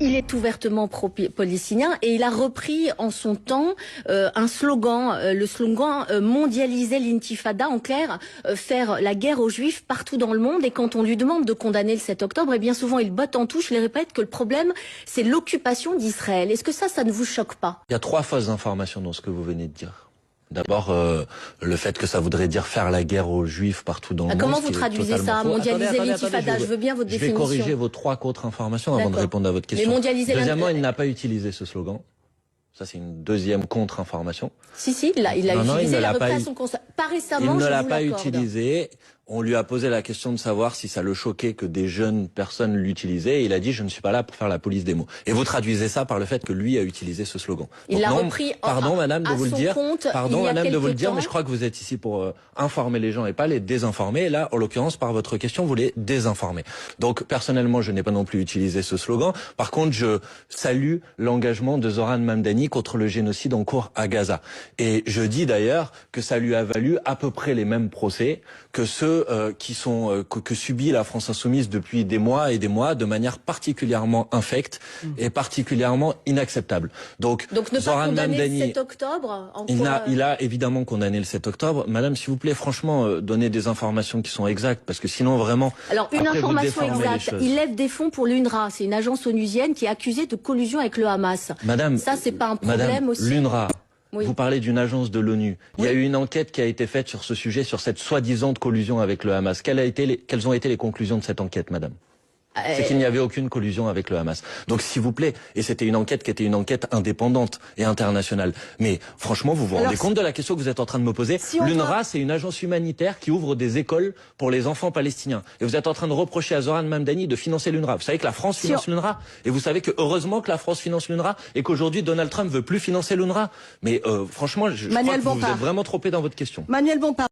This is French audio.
Il est ouvertement pro-palestinien et il a repris en son temps un slogan, le slogan mondialiser l'intifada, en clair, faire la guerre aux juifs partout dans le monde. Et quand on lui demande de condamner le 7 octobre, et bien souvent il botte en touche, il répète que le problème c'est l'occupation d'Israël. Est-ce que ça ne vous choque pas? Il y a 3 fausses informations dans ce que vous venez de dire. D'abord, le fait que ça voudrait dire faire la guerre aux juifs partout dans le monde. Comment vous traduisez ça? Mondialiser l'intifada, je veux bien votre définition. Je vais corriger vos 3 contre-informations avant de répondre à votre question. Mais mondialiser Deuxièmement, il n'a pas utilisé ce slogan. Ça, c'est une deuxième contre-information. Si, il l'a utilisé, il a repris à son constat. Pas récemment, il ne l'a pas utilisé. On lui a posé la question de savoir si ça le choquait que des jeunes personnes l'utilisaient. Et il a dit, je ne suis pas là pour faire la police des mots. Et vous traduisez ça par le fait que lui a utilisé ce slogan. Il l'a repris pardon, madame, de vous le dire. Pardon, madame, de vous le dire, temps. mais je crois que vous êtes ici pour informer les gens et pas les désinformer. Et là, en l'occurrence, par votre question, vous les désinformez. Donc, personnellement, je n'ai pas non plus utilisé ce slogan. Par contre, je salue l'engagement de Zoran Mamdani contre le génocide en cours à Gaza. Et je dis d'ailleurs que ça lui a valu à peu près les mêmes procès que ceux que subit la France insoumise depuis des mois et des mois de manière particulièrement infecte et particulièrement inacceptable. Donc ne Zoran pas condamner Mamdani, le 7 octobre il a évidemment condamné le 7 octobre. Madame, s'il vous plaît, franchement, donnez des informations qui sont exactes, parce que sinon vraiment... Alors, une information exacte, il lève des fonds pour l'UNRWA, c'est une agence onusienne qui est accusée de collusion avec le Hamas. Madame, ça, c'est pas un problème aussi? L'UNRWA, oui. Vous parlez d'une agence de l'ONU. Il y a eu une enquête qui a été faite sur ce sujet, sur cette soi-disant collusion avec le Hamas. Quelles ont été les conclusions de cette enquête, madame? C'est qu'il n'y avait aucune collusion avec le Hamas. Donc, s'il vous plaît, et c'était une enquête qui était une enquête indépendante et internationale. Mais franchement, vous vous rendez compte de la question que vous êtes en train de me poser? L'UNRWA, c'est une agence humanitaire qui ouvre des écoles pour les enfants palestiniens. Et vous êtes en train de reprocher à Zoran Mamdani de financer l'UNRWA. Vous savez que la France finance l'UNRWA. Et vous savez que heureusement que la France finance l'UNRWA et qu'aujourd'hui Donald Trump veut plus financer l'UNRWA. Mais franchement, je crois que vous êtes vraiment trompé dans votre question. Manuel Bompard.